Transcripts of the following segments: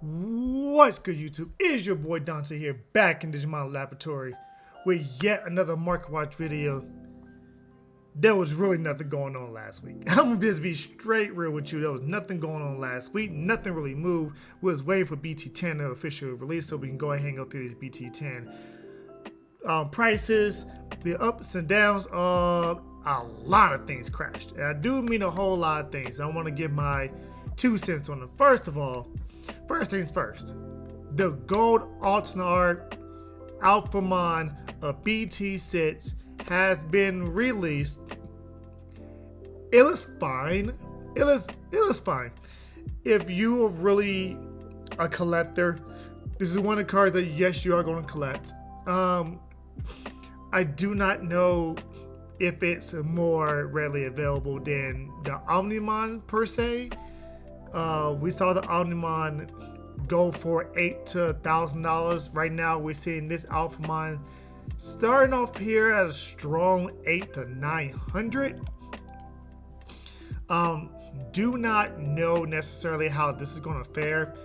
What's good, YouTube? It is your boy Dante here, back in Digimon Laboratory with yet another Market Watch video. There was really nothing going on last week. I'm gonna just be straight real with you. There was nothing going on last week. Nothing really moved. We was waiting for BT10 to officially release so we can go ahead and go through these BT10 prices, the ups and downs of a lot of things crashed. And I do mean a whole lot of things. I want to give my 2 cents on them. First of all, first things first, the gold Oxnard Alphamon of BT6 has been released. It looks fine. It looks fine. If you are really a collector, this is one of the cards that yes, you are going to collect. I do not know if it's more readily available than the Omnimon per se. We saw the Omnimon go for $800 to $1,000. Right now, we're seeing this Alphamon starting off here at a strong $800 to $900. Do not know necessarily how this is going to fare.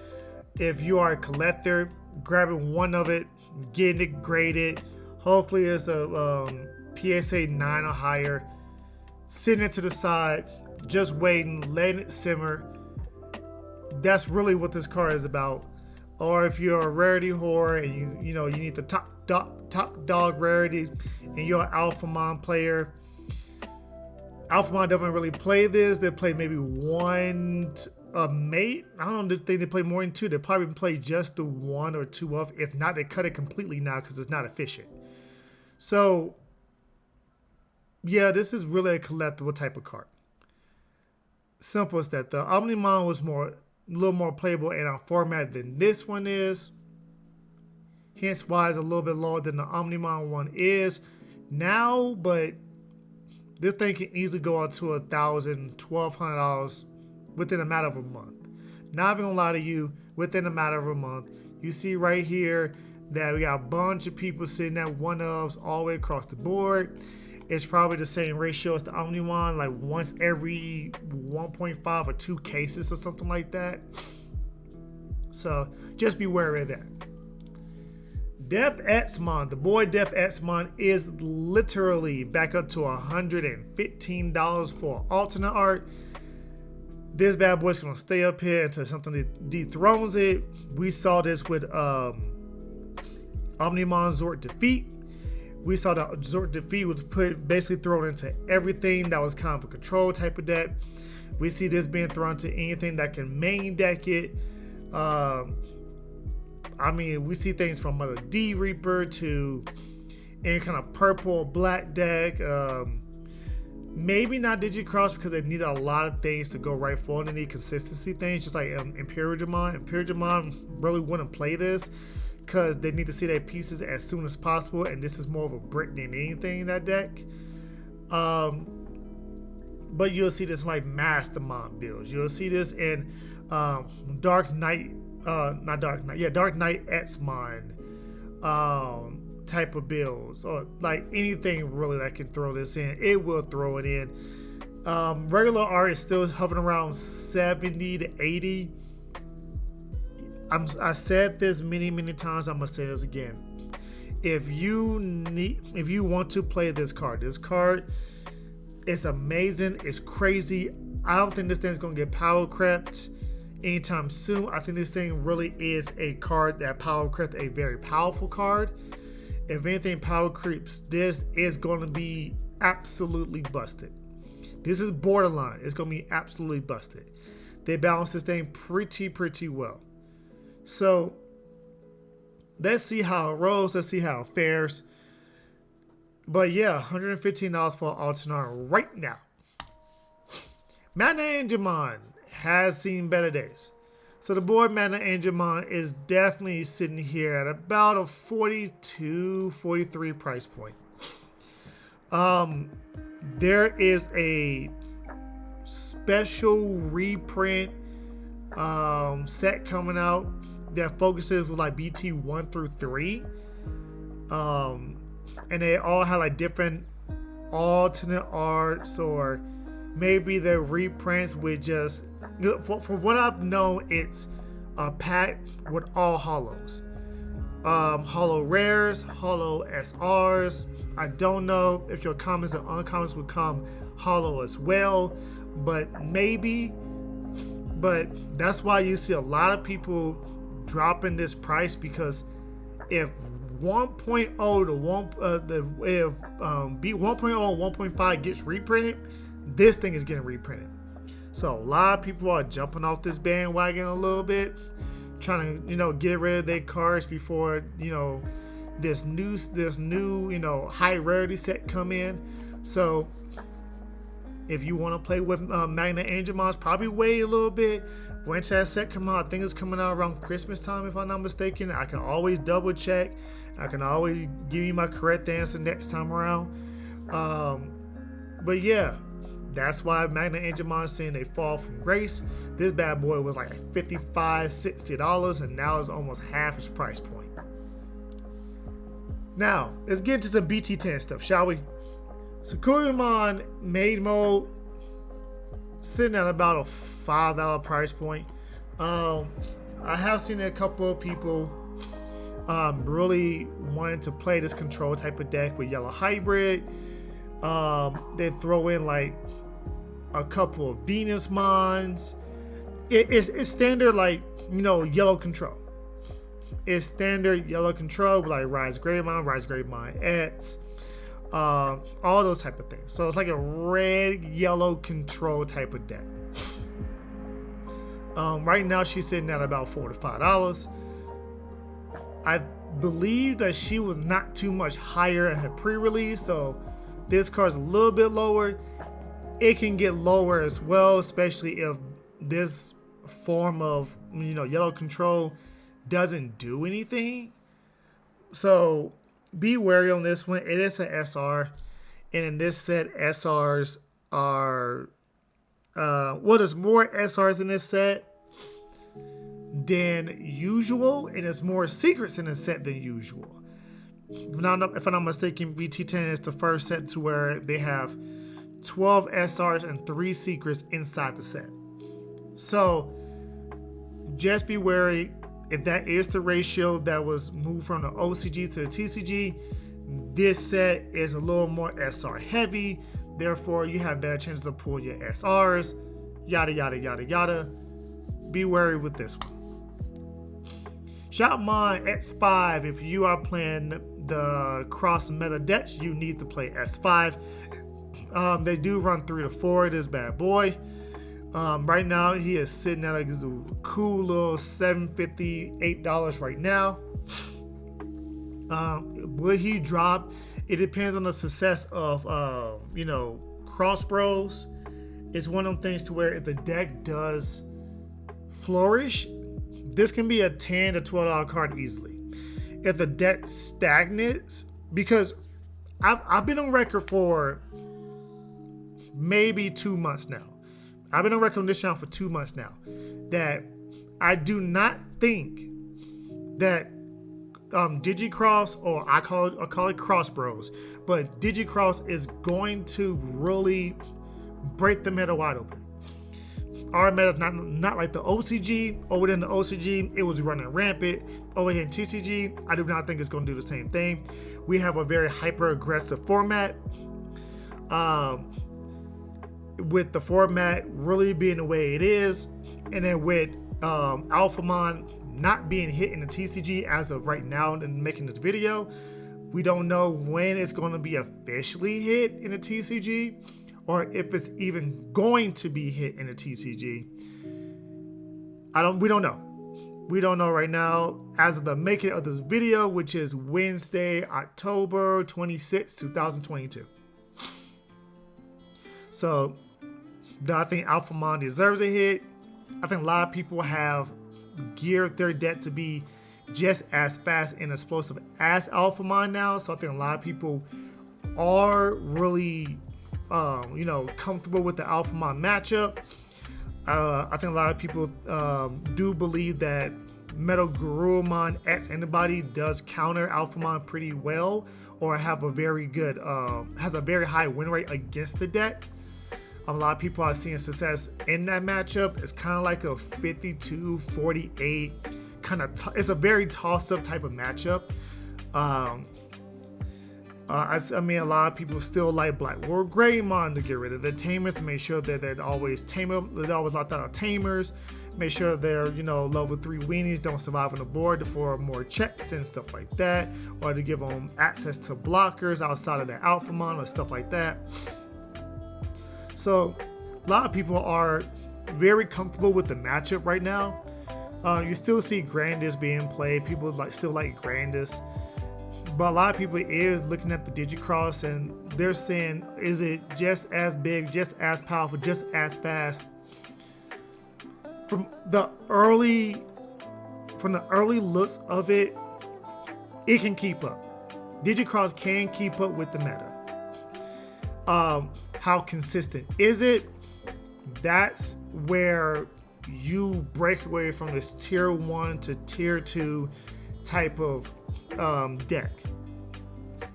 If you are a collector, grabbing one of it, getting it graded, hopefully it's a PSA 9 or higher, sitting it to the side, just waiting, letting it simmer. That's really what this card is about. Or if you're a rarity whore and you need the top dog rarity and you're an Alphamon player. Alphamon doesn't really play this. They play maybe one mate. I don't think they play more than two. They probably play just the one or two of. If not, they cut it completely now because it's not efficient. So yeah, this is really a collectible type of card. Simple as that. The Omnimon was a little more playable in our format than this one is. Hence why it's a little bit lower than the Omnimon one is now, but this thing can easily go up to $1,000, $1,200 within a matter of a month. Not even gonna lie to you, within a matter of a month. You see right here that we got a bunch of people sitting at one-ofs all the way across the board. It's probably the same ratio as the Omnimon, like once every 1.5 or 2 cases or something like that. So just be wary of that. Venusmon, the boy Venusmon is literally back up to $115 for alternate art. This bad boy's gonna stay up here until something dethrones it. We saw this with Omnimon Zord Defeat. We saw that Zord Defeat was basically thrown into everything that was kind of a control type of deck. We see this being thrown to anything that can main deck it. We see things from Mother D Reaper to any kind of purple or black deck. Maybe not Digicross because they need a lot of things to go right for. They need consistency things, just like Imperial Jamon. Imperial Jamon really wouldn't play this because they need to see their pieces as soon as possible, and this is more of a brick than anything in that deck. But you'll see this in like Mastermind builds. You'll see this in Dark Knight Xmon type of builds, or like anything really that can throw this in, it will throw it in. Regular art is still hovering around 70 to 80. I said this many times. I'm gonna say this again. If you want to play this card is amazing. It's crazy. I don't think this thing's gonna get power crept anytime soon. I think this thing really is a card that power crept, a very powerful card. If anything power creeps, this is going to be absolutely busted. This is borderline. It's going to be absolutely busted. They balance this thing pretty well. So let's see how it rolls. Let's see how it fares. But yeah, $115 for Alternate right now. Mana Angelman has seen better days. So the boy Mana Angelman is definitely sitting here at about a 42, 43 price point. There is a special reprint set coming out that focuses with like BT1 through 3. And they all have like different alternate arts, or maybe the reprints with just, from what I've known, it's pack with all hollows. Hollow rares, hollow SRs. I don't know if your commons and uncommons would come hollow as well, but maybe. But that's why you see a lot of people dropping this price, because if 1.0 to 1 if B 1.0 and 1.5 gets reprinted, this thing is getting reprinted. So a lot of people are jumping off this bandwagon a little bit, trying to get rid of their cards before this new high rarity set come in. So if you want to play with Magna Angelmons, probably wait a little bit. When that set come out, I think it's coming out around Christmas time, if I'm not mistaken. I can always double check. I can always give you my correct answer next time around. But yeah, that's why Magna Angelmon is saying they fall from grace. This bad boy was like $55, $60, and now it's almost half its price point. Now, let's get into some BT10 stuff, shall we? So Greymon maid mode sitting at about a $5 price point. I have seen a couple of people really wanting to play this control type of deck with yellow hybrid. They throw in like a couple of Venusmons. It's standard yellow control. It's standard yellow control with like Rise Greymon X. All those type of things. So it's like a red yellow control type of deck. Right now she's sitting at about $4 to $5. I believe that she was not too much higher at her pre-release, so this card's a little bit lower. It can get lower as well, especially if this form of yellow control doesn't do anything. So be wary on this one. It is an SR, and in this set, SRs are there's more SRs in this set than usual, and there's more secrets in this set than usual. If I'm not mistaken, BT10 is the first set to where they have 12 SRs and 3 secrets inside the set. So just be wary. If that is the ratio that was moved from the OCG to the TCG, this set is a little more SR heavy. Therefore, you have better chances of pulling your SRs. Yada, yada, yada, yada. Be wary with this one. Jasmine X5. If you are playing the cross meta decks, you need to play S5. They do run 3 to 4. This bad boy. Right now, he is sitting at a cool little $7.50, $8 right now. Will he drop? It depends on the success of, Cross Bros. It's one of them things to where if the deck does flourish, this can be a $10 to $12 card easily. If the deck stagnates, because I've been on record for maybe 2 months now. I've been on record on this channel for 2 months now that I do not think that Digicross, or I call it Cross Bros, but Digicross is going to really break the meta wide open. Our meta is not like the OCG. Over in the OCG, it was running rampant. Over here in TCG, I do not think it's going to do the same thing. We have a very hyper aggressive format. With the format really being the way it is, and then with Alphamon not being hit in the TCG as of right now and making this video, we don't know when it's going to be officially hit in the TCG, or if it's even going to be hit in the TCG. We don't know. We don't know right now as of the making of this video, which is Wednesday, October 26, 2022. So, do I think Alphamon deserves a hit? I think a lot of people have geared their deck to be just as fast and explosive as Alphamon now. So I think a lot of people are really, comfortable with the Alphamon matchup. I think a lot of people do believe that Metal Greymon X Antibody does counter Alphamon pretty well, or have a very good, has a very high win rate against the deck. A lot of people are seeing success in that matchup. It's kind of like a 52-48 kind of. It's a very toss-up type of matchup. I mean, a lot of people still like Black War Greymon to get rid of the Tamers, to make sure that they're always locked out of Tamers. Make sure they're, level 3 weenies don't survive on the board for more checks and stuff like that, or to give them access to blockers outside of the Alphamon or stuff like that. So a lot of people are very comfortable with the matchup right now. You still see Grandis being played. People still like Grandis. But a lot of people is looking at the Digicross and they're saying, is it just as big, just as powerful, just as fast? From the early looks of it, it can keep up. Digicross can keep up with the meta. How consistent is it? That's where you break away from this tier 1 to tier 2 type of deck.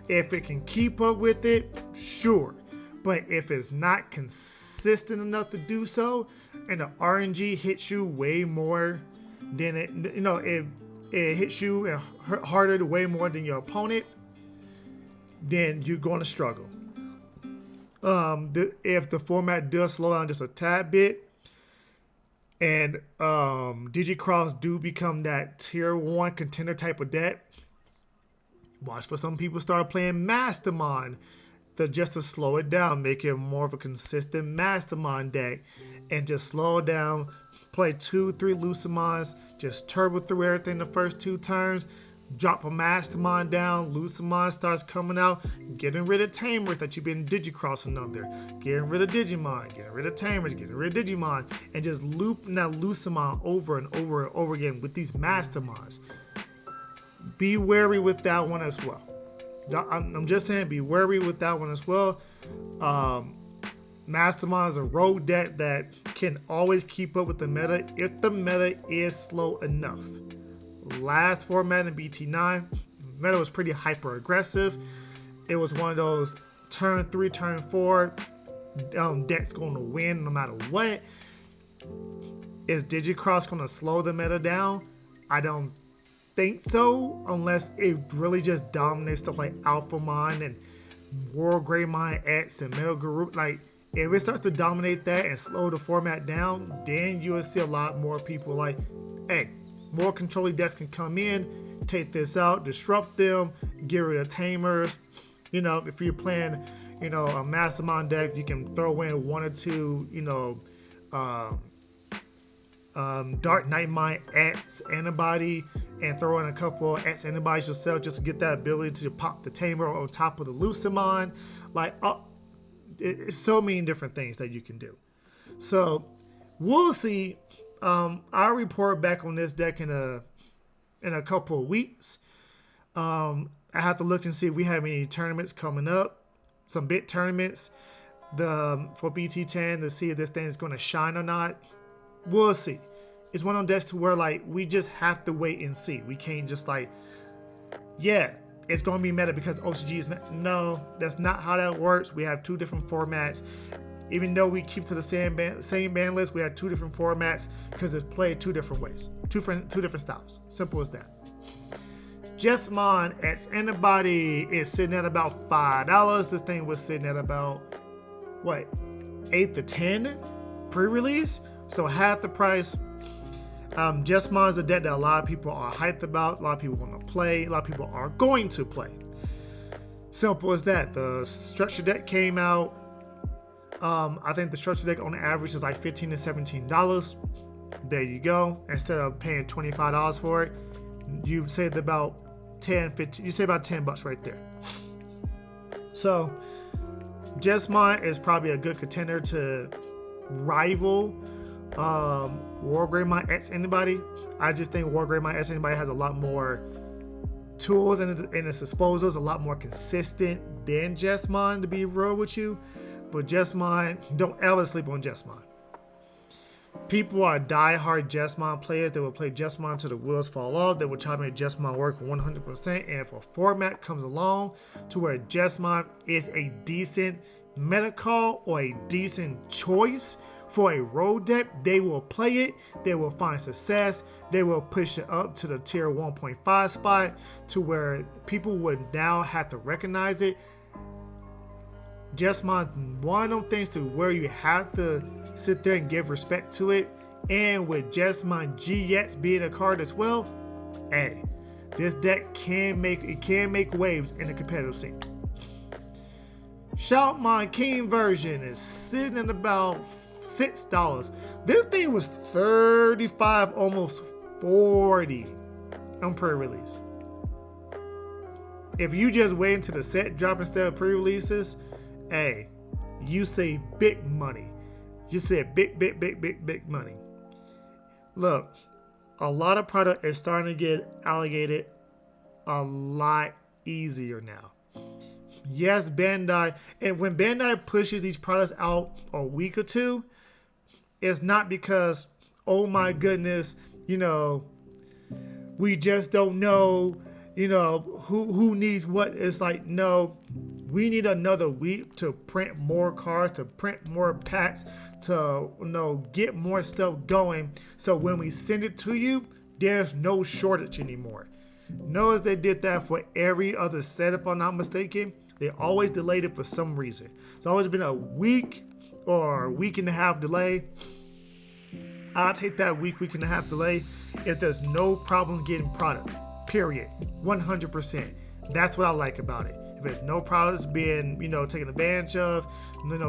If it can keep up with it, sure. But if it's not consistent enough to do so, and the RNG hits you way more than it hits you harder way more than your opponent, then you're going to struggle. If the format does slow down just a tad bit, and Digicross do become that tier 1 contender type of deck, watch for some people start playing Mastermind just to slow it down, make it more of a consistent Mastermind deck, and just slow it down, play 2-3 Lucamons, just turbo through everything the first 2 turns, drop a Mastermind down, Lucamon starts coming out, getting rid of Tamers that you've been Digicrossing on there, getting rid of Digimon, getting rid of Tamers, getting rid of Digimon, and just looping that Lucamon over and over and over again with these Masterminds. Be wary with that one as well. I'm just saying, be wary with that one as well. Mastermind is a rogue deck that can always keep up with the meta if the meta is slow enough. Last format in BT9, meta was pretty hyper aggressive. It was one of those turn 3, turn 4 decks going to win no matter what. Is Digicross going to slow the meta down? I don't think so, unless it really just dominates stuff like Alphamon and War Greymon X and Metal Guru. Like, if it starts to dominate that and slow the format down, then you will see a lot more people like, hey, more controlling decks can come in, take this out, disrupt them, get rid of Tamers. If you're playing, a Mastermind deck, you can throw in 1 or 2, Dark Knight Mine X antibody and throw in a couple X antibodies yourself just to get that ability to pop the Tamer on top of the Lucamon. It's so many different things that you can do. So we'll see. I'll report back on this deck in a couple of weeks. I have to look and see if we have any tournaments coming up, some big tournaments for BT10 to see if this thing is going to shine or not. We'll see. It's one of those decks to where we just have to wait and see. We can't just it's going to be meta because OCG is meta. No, that's not how that works. We have 2 different formats. Even though we keep to the same ban list, we have 2 different formats because it's played 2 different ways, two different styles. Simple as that. Jasmine X antibody is sitting at about $5. This thing was sitting at about 8 to 10 pre-release, so half the price. Jasmine is a deck that a lot of people are hyped about, a lot of people want to play, a lot of people are going to play. Simple as that. The structure deck came out. I think the structure deck on average is like $15 to $17. There you go. Instead of paying $25 for it, you saved about 10, 15. You save about $10 right there. So, Jasmine is probably a good contender to rival War Greymon X anybody. I just think War Greymon X anybody has a lot more tools in its disposals, a lot more consistent than Jasmine, to be real with you. But Jasmine, don't ever sleep on Jasmine. People are die-hard Jasmine players. They will play Jasmine until the wheels fall off. They will try to make Jasmine work 100%. And if a format comes along to where Jasmine is a decent meta call or a decent choice for a road deck, they will play it, they will find success, they will push it up to the tier 1.5 spot to where people would now have to recognize it. Jasmine, one of them things to where you have to sit there and give respect to it, and with Jasmine GX being a card as well, hey, this deck can make waves in the competitive scene. Shoutmon King version is sitting at about $6. This thing was $35, almost $40 on pre-release. If you just wait until the set drop instead of pre-releases, hey, you save big money. You save big money. Look, a lot of product is starting to get allocated a lot easier now. Yes, Bandai, and when Bandai pushes these products out a week or two, it's not because, oh my goodness, we just don't know, who needs what. It's like, no, we need another week to print more cards, to print more packs, to get more stuff going. So when we send it to you, there's no shortage anymore. Notice they did that for every other set, if I'm not mistaken. They always delayed it for some reason. It's always been a week or a week and a half delay. I'll take that week and a half delay if there's no problems getting products. Period. 100%. That's what I like about it. If there's no products being, taken advantage of,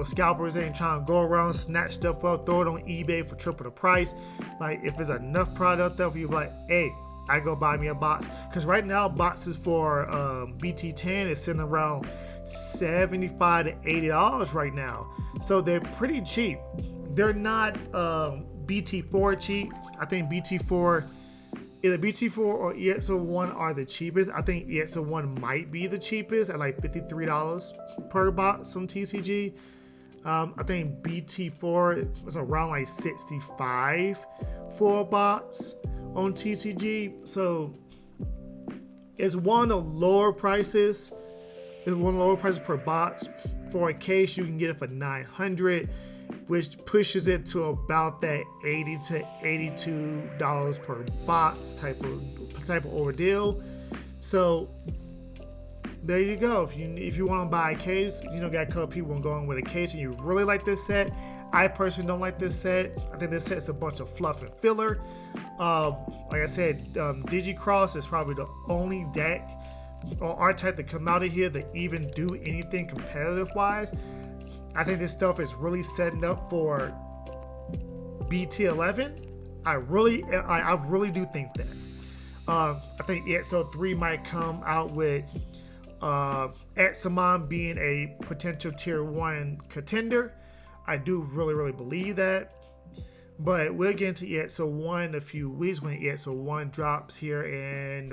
scalpers ain't trying to go around, snatch stuff up, throw it on eBay for triple the price. Like, if there's enough product there for you, like, hey, I go buy me a box. Because right now, boxes for BT10 is sitting around $75 to $80 right now. So they're pretty cheap. They're not BT4 cheap. I think BT4, either BT4 or EXO1 are the cheapest. I think EXO1 might be the cheapest at like $53 per box on TCG. I think BT4 is around like $65 for a box on TCG. So it's one of the lower prices. It's one of the lower prices per box. For a case, you can get it for $900, which pushes it to about that $80 to $82 per box type of ordeal. So there you go. If you want to buy a case, got a couple people going with a case, and you really like this set. I personally don't like this set. I think this set's a bunch of fluff and filler. Like I said, Digicross is probably the only deck or archetype to come out of here that even do anything competitive wise. I think this stuff is really setting up for BT11. I really do think that. I think EXO3 might come out with Examon being a potential tier 1 contender. I do really believe that. But we'll get into EXO1 in a few weeks when EXO1 drops here in,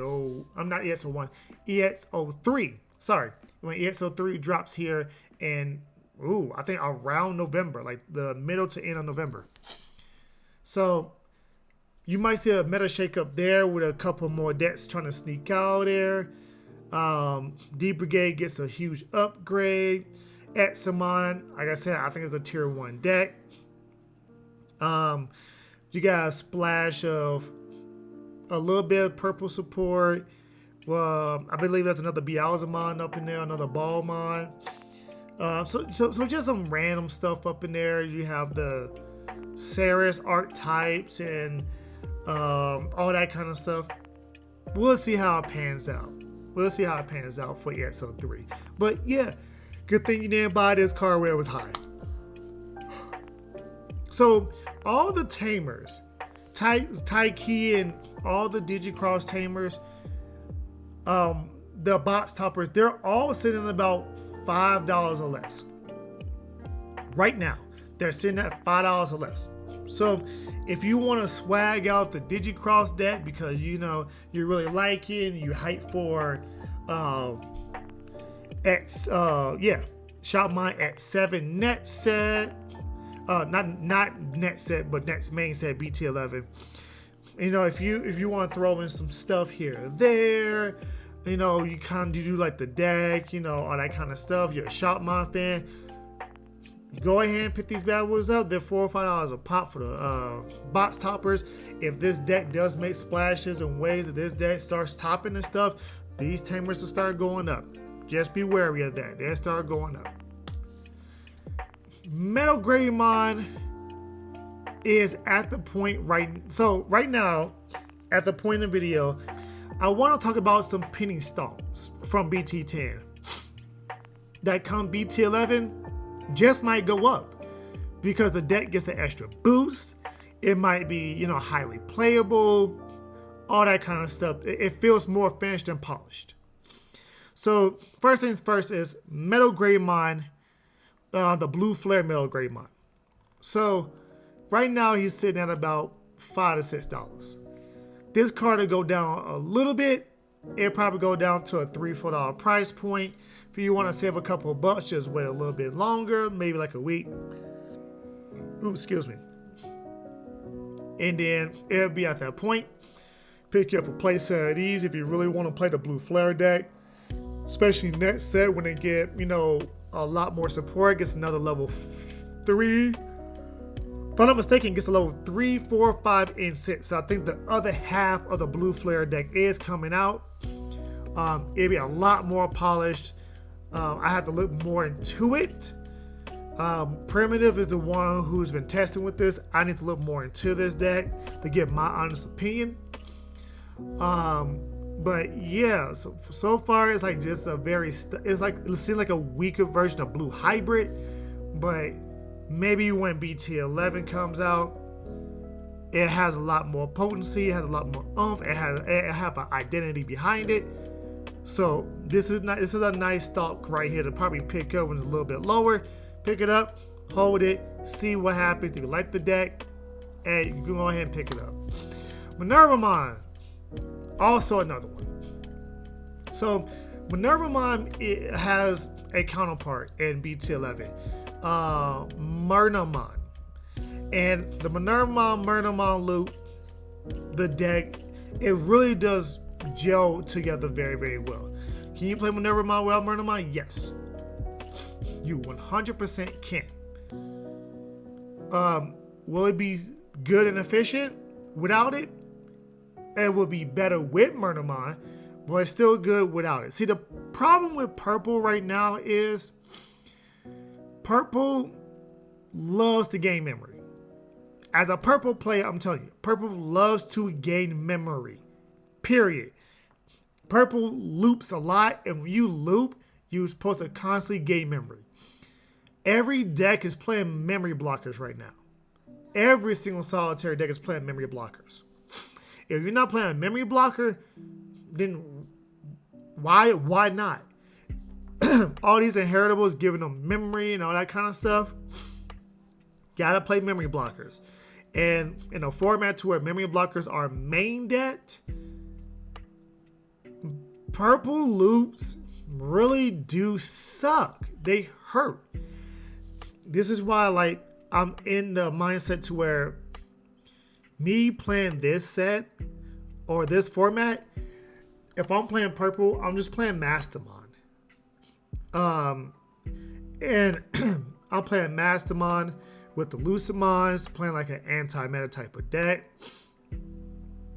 EXO3. Sorry. When EXO3 drops here in, I think around November, like the middle to end of November. So you might see a meta shakeup there with a couple more decks trying to sneak out there. D Brigade gets a huge upgrade. Examon, like I said, I think it's a tier 1 deck. You got a splash of a little bit of purple support. Well, I believe there's another Beelzemon up in there, another Ballmon. So just some random stuff up in there. You have the Ceres archetypes and all that kind of stuff. We'll see how it pans out. We'll see how it pans out for EXO3. But yeah, good thing you didn't buy this card where it was high. So all the Tamers, Taiki and all the Digicross Tamers, the box toppers, they're all sitting at about $5 or less. Right now, they're sitting at $5 or less. So if you want to swag out the Digicross deck because you really like it and you hype for Shoutmon X7 net set, not net set, but next main set BT11. If you want to throw in some stuff here or there, you kind of do like the deck, all that kind of stuff. You're a Shoutmon fan. You go ahead and pick these bad boys up. They're $4 or $5 a pop for the box toppers. If this deck does make splashes and waves, if this deck starts topping and stuff, these Tamers will start going up. Just be wary of that. They'll start going up. Metal Greymon is at the point right now, at the point in the video, I want to talk about some penny stocks from BT10 that come BT11 just might go up because the deck gets an extra boost. It might be, you know, highly playable, all that kind of stuff. It feels more finished and polished. So first things first is Metal Greymon, the blue flare Metal Greymon. So right now he's sitting at about $5 to $6. This card will go down a little bit. It'll probably go down to a $3 or $4 price point. If you want to save a couple of bucks, just wait a little bit longer, maybe like a week. Oops, excuse me. And then it'll be at that point. Pick you up a play set of these if you really want to play the blue flare deck. Especially next set when they get, you know, a lot more support. Gets another level 3. If I'm not mistaken, gets a level 3, 4, 5, and 6. So I think the other half of the blue flare deck is coming out. It'll be a lot more polished. I have to look more into it. Primitive is the one who's been testing with this. I need to look more into this deck to give my honest opinion. But yeah, so far it's like just a very, it seems like a weaker version of blue hybrid. But maybe when BT11 comes out, it has a lot more potency, it has a lot more oomph, it has an identity behind it. So this is a nice stock right here to probably pick up when it's a little bit lower. Pick it up, hold it, see what happens. If you like the deck, and you can go ahead and pick it up. Minerva Mine, also another one. So Minerva Mine, it has a counterpart in BT11, Minerva Mine. And the Minerva Mine loop, the deck, it really does gel together very, very well. Can you play Minerva Mine without Minerva Mine? Yes. You 100% can. Will it be good and efficient without it? It will be better with Minerva Mine, but it's still good without it. See, the problem with purple right now is purple loves to gain memory. As a purple player, I'm telling you, purple loves to gain memory. Period. Purple loops a lot, and when you loop, you're supposed to constantly gain memory. Every deck is playing memory blockers right now. Every single solitary deck is playing memory blockers. If you're not playing a memory blocker, then why not? All these inheritables giving them memory and all that kind of stuff. Gotta play memory blockers. And in a format to where memory blockers are main deck, purple loops really do suck. They hurt. This is why, like, I'm in the mindset to where me playing this set or this format, if I'm playing purple, I'm just playing Mastermind. And I'm playing Mastermind with the Lucimons, playing like an anti-meta type of deck.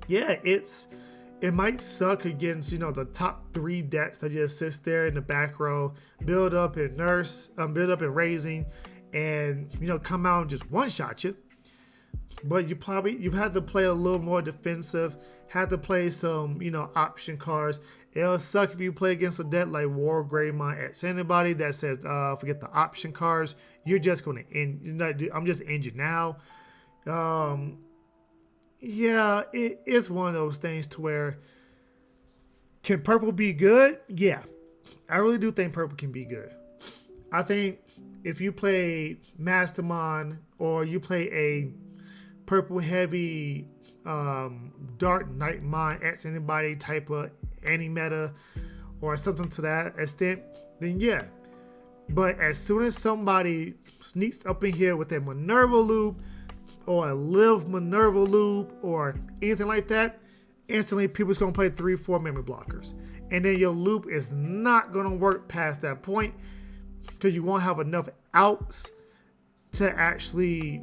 Yeah, it might suck against, you know, the top 3 decks that just sits there in the back row, build up and build up and raising, and, you know, come out and just one-shot you. But you have to play a little more defensive, have to play some, you know, option cards. It'll suck if you play against a deck like War Greymon X. Anybody that says forget the option cards, you're just going to end. I'm just end you now. Yeah, it's one of those things to where, can purple be good? Yeah, I really do think purple can be good. I think if you play Mastermind or you play a purple heavy Dark Knight Mind X anybody type of anti-meta or something to that extent, then yeah. But as soon as somebody sneaks up in here with a Minerva loop or a Live Minerva loop or anything like that, instantly people's gonna play 3-4 memory blockers. And then your loop is not gonna work past that point because you won't have enough outs to actually,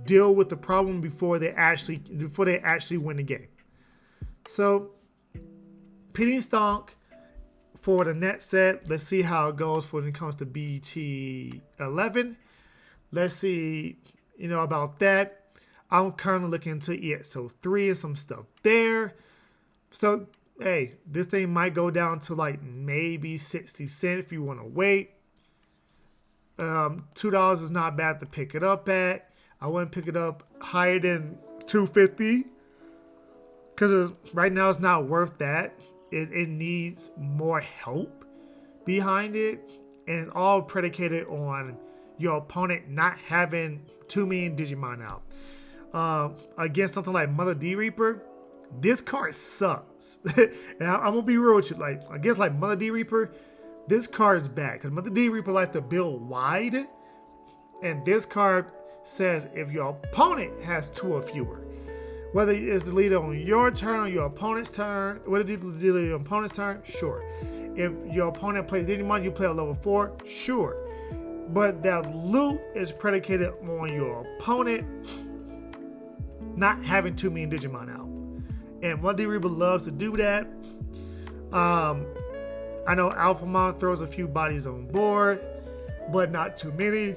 deal with the problem before they actually win the game. So, Penny Stonk for the net set. Let's see how it goes when it comes to BT11. Let's see, about that. I'm currently looking into EXO3 and some stuff there. So, hey, this thing might go down to like maybe 60 cents if you want to wait. $2 is not bad to pick it up at. I wouldn't pick it up higher than $2.50 because right now it's not worth that. It needs more help behind it, and it's all predicated on your opponent not having too many Digimon out. Against something like Mother D Reaper, this card sucks. And I'm gonna be real with you. Like against like Mother D Reaper, this card is bad because Mother D Reaper likes to build wide, and this card says if your opponent has 2 or fewer, whether it's deleted on your turn or your opponent's turn, whether it's deleted on your opponent's turn, sure. If your opponent plays Digimon, you play a level 4, sure. But that loop is predicated on your opponent not having too many Digimon out. And Mother D Reaper loves to do that. I know Alphamon throws a few bodies on board, but not too many.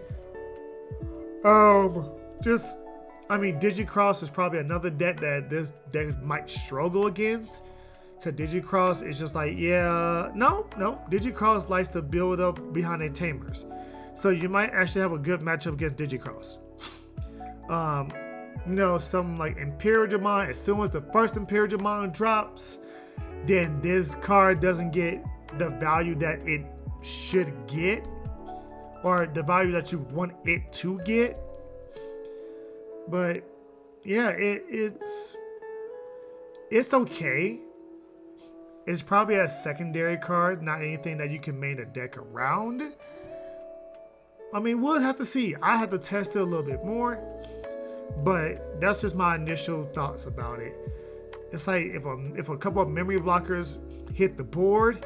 Digicross is probably another deck that this deck might struggle against. Because Digicross is just like, Digicross likes to build up behind their Tamers. So you might actually have a good matchup against Digicross. Something like Imperial Jamon, as soon as the first Imperial Jamon drops, then this card doesn't get the value that it should get, or the value that you want it to get. But yeah, it's okay. It's probably a secondary card, not anything that you can main a deck around. We'll have to see. I have to test it a little bit more, but that's just my initial thoughts about it. It's like if a couple of memory blockers hit the board,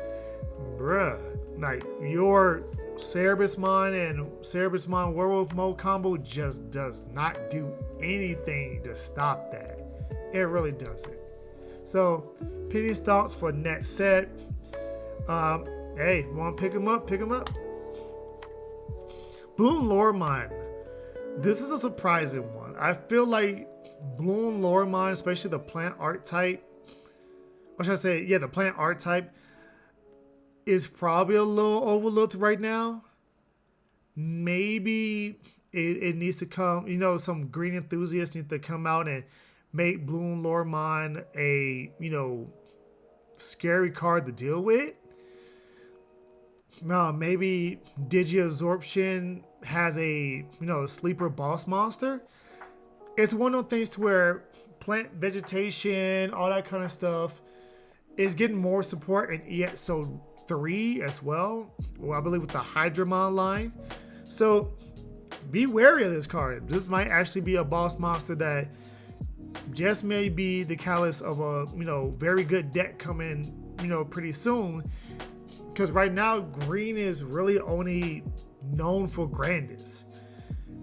bruh, like your Cerebusmon and Cerebusmon Werewolf Mode combo just does not do anything to stop that. It really doesn't. So, Penny's thoughts for next set. Hey, want to pick them up? Pick them up. Bloom Lore Mine. This is a surprising one. I feel like Bloom Lore Mine, especially the plant art type, or should I say, the plant art type, is probably a little overlooked right now. Maybe it needs to come, some green enthusiasts need to come out and make Bloom Lore Mine a, scary card to deal with. Maybe Digiabsorption has a, sleeper boss monster. It's one of those things to where plant vegetation, all that kind of stuff is getting more support in EXO3 as well. I believe with the Hydramon line. So be wary of this card. This might actually be a boss monster that just may be the catalyst of a, very good deck coming, pretty soon. Because right now, green is really only known for Grandis.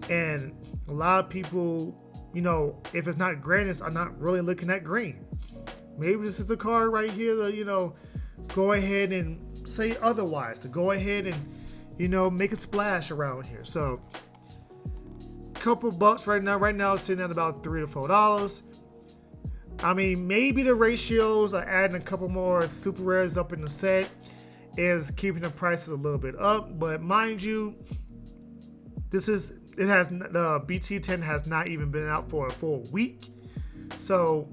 And a lot of people, if it's not Grandis, are not really looking at green. Maybe this is the card right here to, go ahead and say otherwise. To go ahead and, make a splash around here. So, couple bucks right now. Right now, it's sitting at about $3 to $4. Maybe the ratios are adding a couple more super rares up in the set is keeping the prices a little bit up, but mind you, the BT10 has not even been out for a full week, so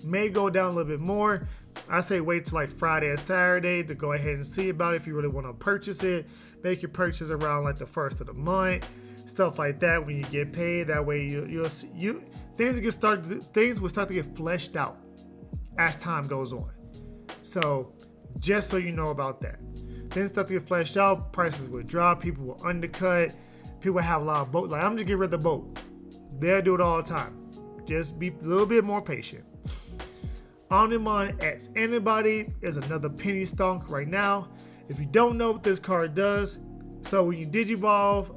may go down a little bit more. I say wait till like Friday or Saturday to go ahead and see about it if you really want to purchase it. Make your purchase around like the first of the month, stuff like that. When you get paid, that way things will start to get fleshed out as time goes on. So just so you know about that. Then stuff to get fleshed out, prices will drop, people will undercut, people will have a lot of boat. Like, I'm just getting rid of the boat. They'll do it all the time. Just be a little bit more patient. Omnimon X Antibody is another penny stonk right now. If you don't know what this card does, So when you Digivolve,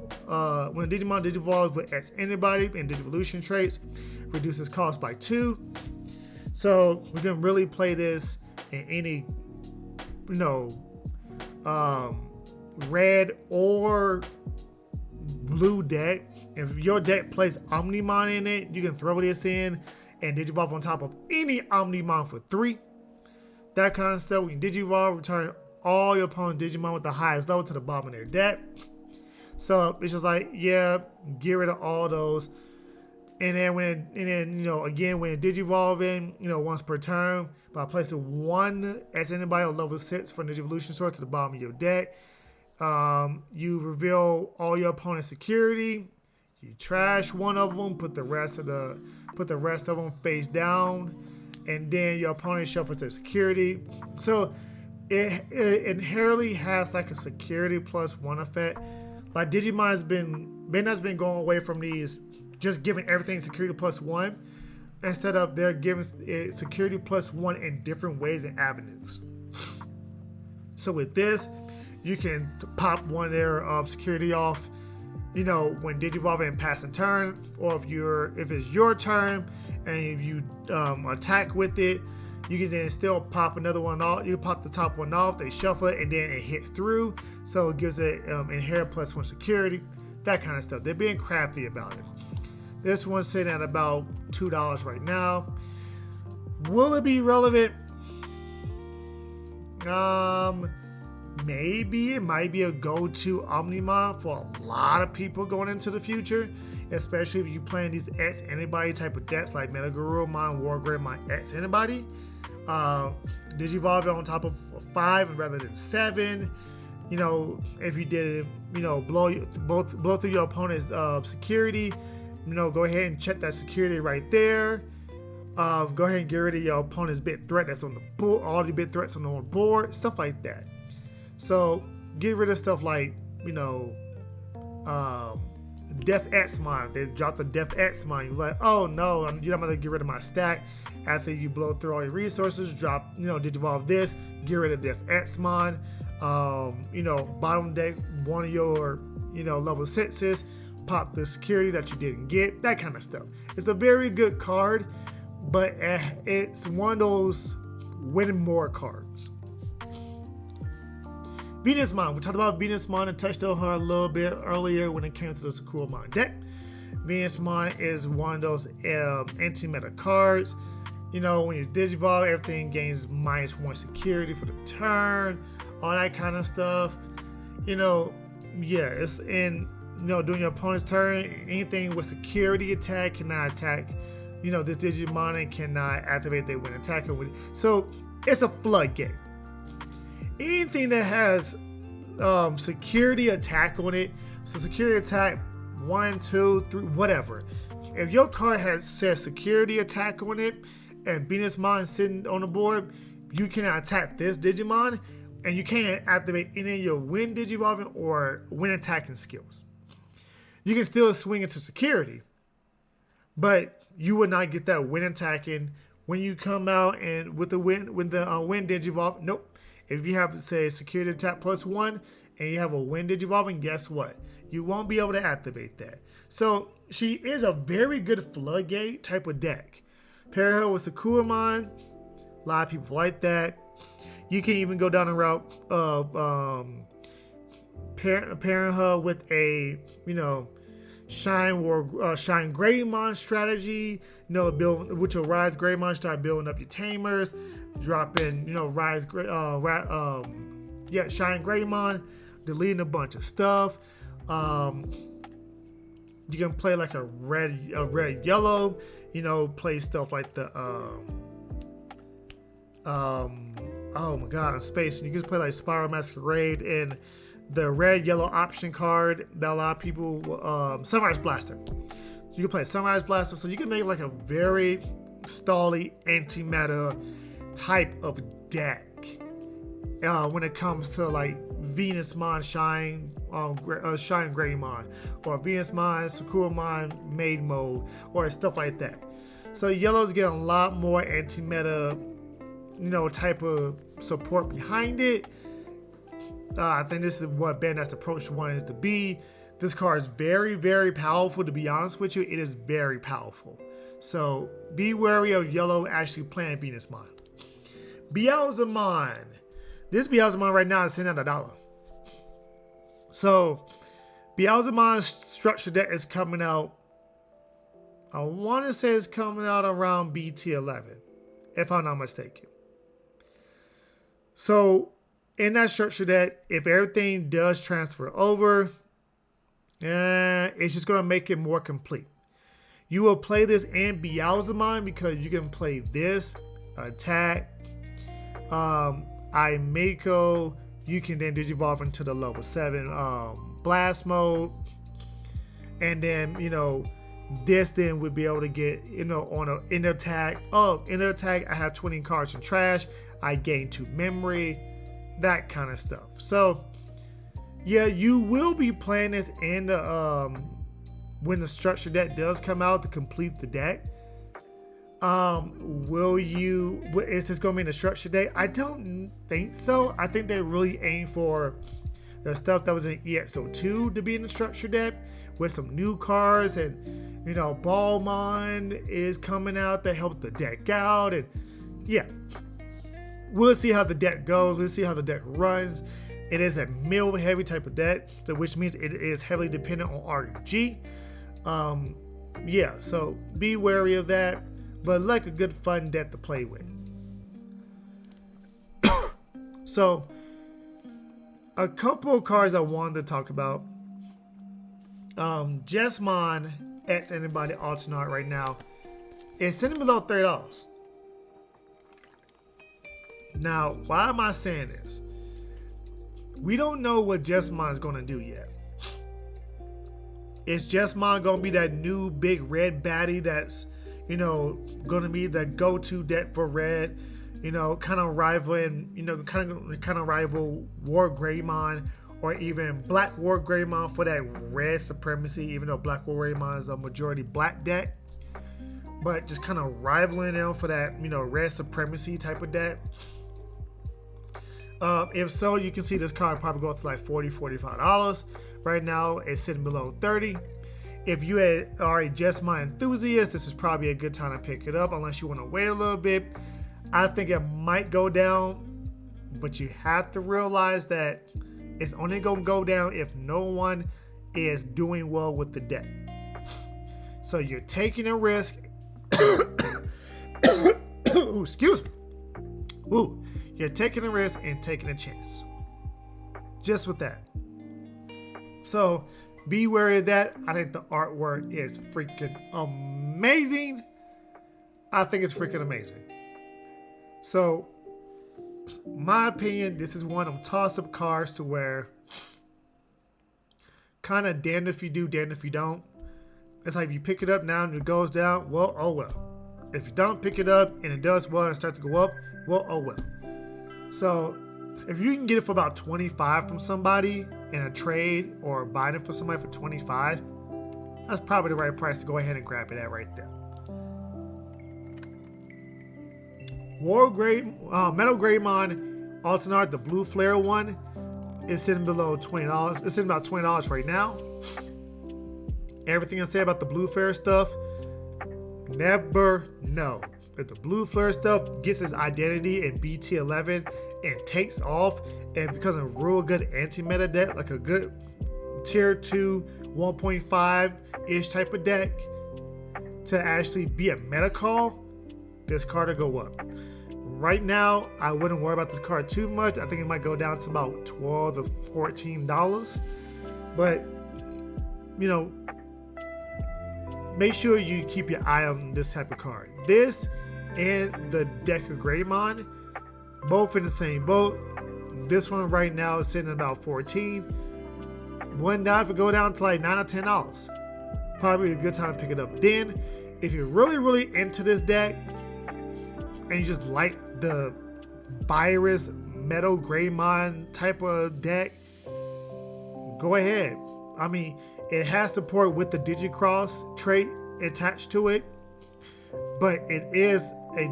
when Digimon Digivolves with X Antibody and Digivolution traits, reduces cost by 2. So we can really play this in any, red or blue deck. If your deck plays Omnimon in it, you can throw this in and Digivolve on top of any Omnimon for 3. That kind of stuff. When you Digivolve, return all your opponent's Digimon with the highest level to the bottom of their deck. So it's just like, yeah, get rid of all those. And then when Digivolving, once per turn, by placing 1 as anybody on level 6 from the Digivolution source to the bottom of your deck, you reveal all your opponent's security. You trash one of them, put the rest of them face down, and then your opponent shuffles their security. So it inherently has like a security +1 effect. Like Digimon has been going away from these, just giving everything security +1, instead of they're giving it security +1 in different ways and avenues. So with this, you can pop one of their security off, when Digivolving and passing turn, or if it's your turn and you attack with it, you can then still pop another one off. You can pop the top one off, they shuffle it, and then it hits through. So it gives it inherent +1 security, that kind of stuff. They're being crafty about it. This one's sitting at about $2 right now. Will it be relevant? Maybe it might be a go-to Omnimon for a lot of people going into the future, especially if you're playing these X Antibody type of decks like Metagarurumon, Greymon, X Antibody. Digivolve on top of 5 rather than 7. If you did it, blow through your opponent's security, go ahead and check that security right there. Go ahead and get rid of your opponent's bit threat that's on the board, all the bit threats on the board, stuff like that. So get rid of stuff like, Def X Mine. They dropped the Def X Mine. You're like, oh no, you're not gonna get rid of my stack. After you blow through all your resources, drop, Digivolve this, get rid of Def X Mine. Bottom deck one of your, level 6s, pop the security that you didn't get, that kind of stuff. It's a very good card, but it's one of those win more cards. Venusmon. We talked about Venusmon and touched on her a little bit earlier when it came to the Sakuramon deck. Venusmon is one of those anti-meta cards. When you Digivolve, everything gains -1 security for the turn, all that kind of stuff. It's in, during your opponent's turn, anything with security attack cannot attack. This Digimon and cannot activate their win attack. So it's a floodgate. Anything that has security attack on it, so security attack 1, 2, 3, whatever. If your card says security attack on it and Venusmon sitting on the board, you cannot attack this Digimon, and you can't activate any of your win Digivolving or win attacking skills. You can still swing into security, but you would not get that win attacking when you come out and with the win Digivolve. Nope. If you have, say, security attack +1 and you have a win Digivolving, guess what? You won't be able to activate that. So she is a very good floodgate type of deck. Pair her with Sakuramon. A lot of people like that. You can even go down the route of pairing her with a, Shine Greymon strategy. Build with your Rise Greymon, start building up your Tamers. Drop in, Shine Greymon, deleting a bunch of stuff. You can play like a red yellow, play stuff like the oh my god, in space. You can play like Spiral Masquerade and the red yellow option card that a lot of people Sunrise Blaster. So you can play Sunrise Blaster, so you can make like a very stally anti-meta type of deck when it comes to like Venusmon Shine Greymon or Venusmon Sakuramon Maid Mode or stuff like that. So yellow's getting a lot more anti-meta type of support behind it. I think this is what Bandai's approach wanted to be. This card is very, very powerful, to be honest with you. It is very powerful. So be wary of yellow actually playing Venusmon. Beelzemon. This Beelzemon right now is sitting at $1. So Beelzemon's structure deck is coming out. I want to say it's coming out around BT11, if I'm not mistaken. So in that structure deck, if everything does transfer over, it's just going to make it more complete. You will play this in Beelzemon because you can play this, attack, Imako. You can then digivolve into the level 7 blast mode. And then, this then would be able to get, on an inner attack. Inner attack, I have 20 cards in trash. I gain 2 memory, that kind of stuff. So, yeah, you will be playing this in the when the structure deck does come out to complete the deck. Is this going to be in the structure deck? I don't think so. I think they really aim for the stuff that was in EXO2 to be in the structure deck with some new cards, and Ballmon is coming out to help the deck out, and yeah, we'll see how the deck goes. We'll see how the deck runs. It is a mill heavy type of deck, so which means it is heavily dependent on RNG. Yeah, so be wary of that, but like a good fun deck to play with. So a couple of cards I wanted to talk about. Jasmine X anybody Oxnard right now is sitting below $30. Now, why am I saying this? We don't know what Jasmine is going to do yet. Is Jasmine going to be that new big red baddie that's, going to be the go-to deck for red, kind of rivaling, kind of rival War Greymon, or even Black War Greymon for that red supremacy, even though Black War Greymon is a majority black deck, but just kind of rivaling them for that, red supremacy type of deck. If so, you can see this card probably go to like $40, $45. Right now, it's sitting below $30. If you are a Jasmine enthusiast, this is probably a good time to pick it up, unless you want to wait a little bit. I think it might go down, but you have to realize that it's only going to go down if no one is doing well with the deck. So you're taking a risk. Ooh, excuse me. Ooh. You're taking a risk and taking a chance. Just with that. So be wary of that. I think the artwork is freaking amazing. I think it's freaking amazing. So, my opinion, this is one of them toss-up cards to where kind of damned if you do, damned if you don't. It's like if you pick it up now and it goes down, well, oh well. If you don't pick it up and it does well and it starts to go up, well, oh well. So if you can get it for about 25 from somebody in a trade, or buying it for somebody for 25, that's probably the right price to go ahead and grab it at right there. Metal Greymon Oxnard, the blue flare one, is sitting below $20. It's sitting about $20 right now. Everything I say about the blue flare stuff, never know. If the blue flare stuff gets its identity in BT11 and takes off and becomes a real good anti-meta deck, like a good tier 2 1.5-ish type of deck to actually be a meta call, this card will go up. Right now, I wouldn't worry about this card too much. I think it might go down to about $12 to $14. But, make sure you keep your eye on this type of card. This and the deck of Greymon, both in the same boat. This one right now is sitting at about 14. One now if it go down to like $9 or $10, probably a good time to pick it up. Then, if you're really into this deck and you just like the virus metal Greymon type of deck, go ahead. I mean, it has support with the Digicross trait attached to it, but it is a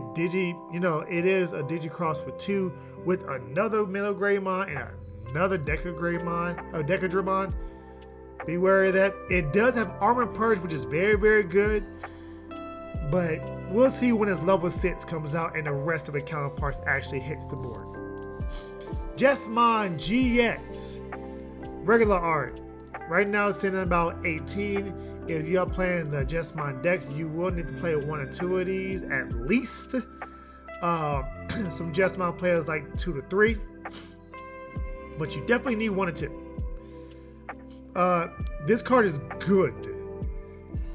Digicross for 2 with another Metal Greymon and another Decadramon. Be wary of that. It does have Armor Purge, which is very, very good. But we'll see when its level 6 comes out and the rest of the counterparts actually hits the board. Jasmine GX. Regular art. Right now it's sitting at about 18. If you're playing the Jasmine deck, you will need to play 1 or 2 of these at least. Some Jasmine players like 2 to 3. But you definitely need 1 or 2. This card is good.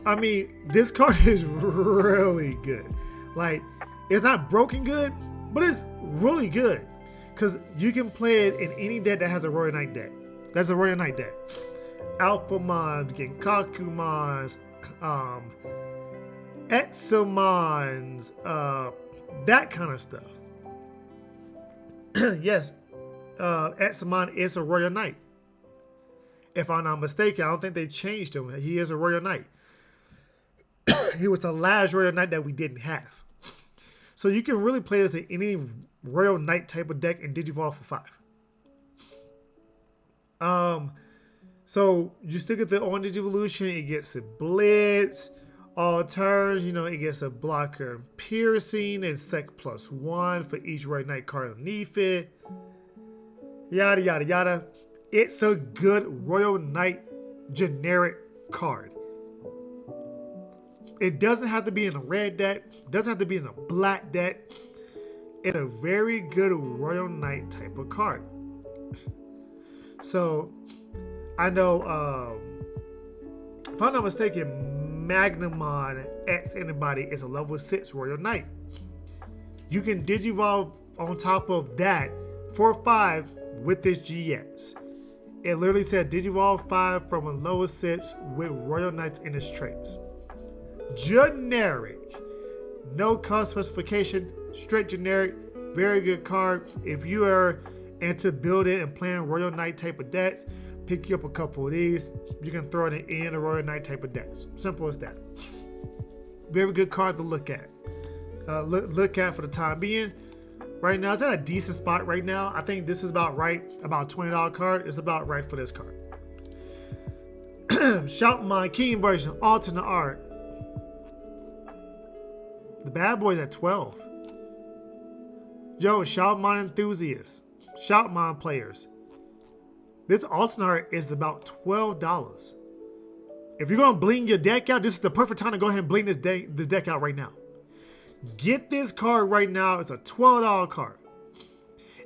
I mean, this card is really good. Like, it's not broken good, but it's really good. Because you can play it in any deck that has a Royal Knight deck. That's a Royal Knight deck. Alphamon, Genkakumons, Exomons, that kind of stuff. Yes, Exomon is a Royal Knight. If I'm not mistaken, I don't think they changed him. He is a Royal Knight. He was the last Royal Knight that we didn't have. So you can really play this in any Royal Knight type of deck and Digivolve for 5. So you stick at the on Digivolution, it gets a Blitz. All turns, you know, it gets a blocker and piercing and sec +1 for each Royal Knight card underneath it. Yada yada yada. It's a good Royal Knight generic card. It doesn't have to be in a red deck. It doesn't have to be in a black deck. It's a very good Royal Knight type of card. So, I know, if I'm not mistaken, Magnamon X Anybody is a level 6 Royal Knight. You can Digivolve on top of that for 5 with this GX. It literally said Digivolve 5 from a lower 6 with Royal Knights in its traits. Generic. No color specification. Straight generic. Very good card. If you are into building and playing Royal Knight type of decks, pick you up a couple of these. You can throw it in a Royal Knight type of decks. Simple as that. Very good card to look at. Look at for the time being. Right now, it's at a decent spot right now. I think this is about right. About $20 card. It's about right for this card. Shoutmon King version. Alternate art. The bad boy's at 12. Yo, Shoutmon enthusiasts. Shoutmon players. This alternate art is about $12. If you're gonna bling your deck out, this is the perfect time to go ahead and bling this deck out right now. Get this card right now. It's a $12 card.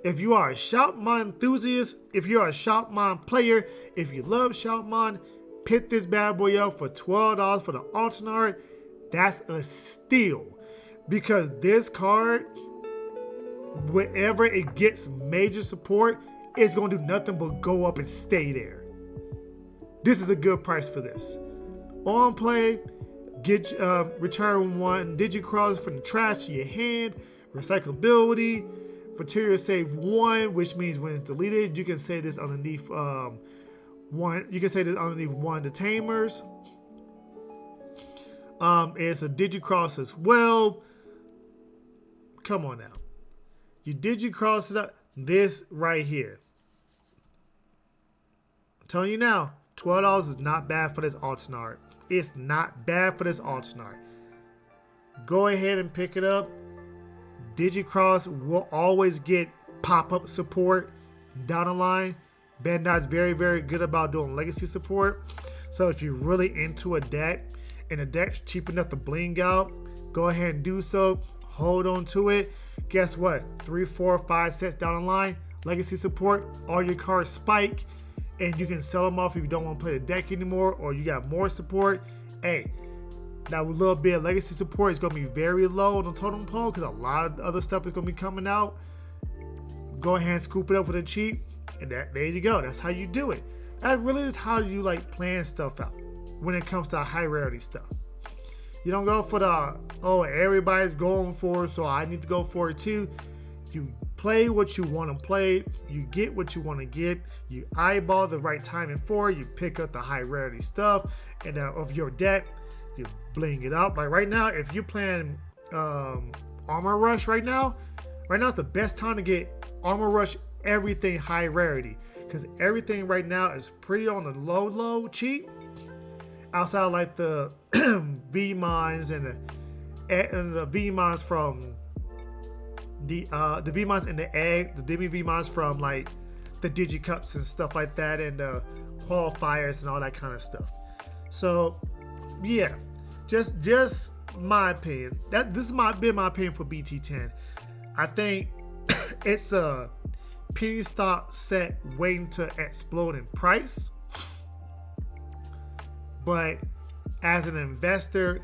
If you are a Shoutmon enthusiast, if you're a Shoutmon player, if you love Shoutmon, pick this bad boy up for $12 for the alternate art. That's a steal. Because this card, whenever it gets major support, it's going to do nothing but go up and stay there. This is a good price for this. On play, get return 1 Digicross from the trash to your hand. Recyclability, material save 1, which means when it's deleted, you can say this underneath 1. You can say this underneath 1 of the Tamers. It's a Digicross as well. Come on now. You Digicross it up. This right here. I'm telling you now, $12 is not bad for this alternate art. It's not bad for this alternate art. Go ahead and pick it up. Digicross will always get pop-up support down the line. Bandai's very, very good about doing legacy support. So if you're really into a deck and the deck's cheap enough to bling out, go ahead and do so. Hold on to it. Guess what? 3, 4, 5 sets down the line, legacy support, all your cards spike, and you can sell them off if you don't want to play the deck anymore, or you got more support. Hey, that little bit of legacy support is going to be very low on the totem pole because a lot of other stuff is going to be coming out. Go ahead and scoop it up with a cheap, and there you go. That's how you do it. That really is how you like plan stuff out when it comes to high rarity stuff. You don't go for the, oh, everybody's going for it, so I need to go for it too. You play what you want to play. You get what you want to get. You eyeball the right timing for it. You pick up the high rarity stuff and of your deck. You bling it up. Like right now, if you're playing Armor Rush right now is the best time to get Armor Rush everything high rarity. because everything right now is pretty on the low cheap. Outside of like the V mines and the V mines from the V mines in the egg, the Demi V mines from like the Digicups and stuff like that, and the qualifiers and all that kind of stuff. So yeah, just my opinion. This is my opinion for BT10. I think it's a penny stock set waiting to explode in price. But as an investor,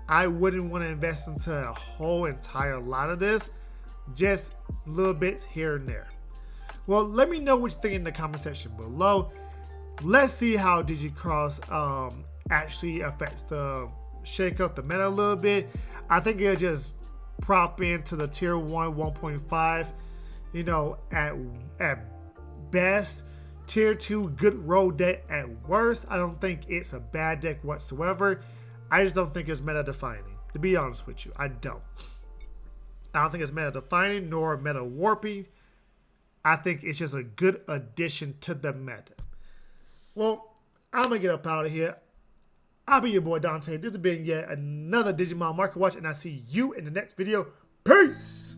I wouldn't want to invest into a whole entire lot of this. Just little bits here and there. Well, let me know what you think in the comment section below. Let's see how DigiCross actually affects the shake up the meta a little bit. I think it'll just prop into the tier 1 1.5, you know, at best. Tier 2 good road deck at worst. I don't think it's a bad deck whatsoever. I just don't think it's meta defining, to be honest with you. I don't think it's meta defining nor meta warping. I think it's just a good addition to the meta. Well, I'm gonna get up out of here. I'll be your boy Dante. This has been yet another Digimon Market Watch, and I'll see you in the next video. Peace!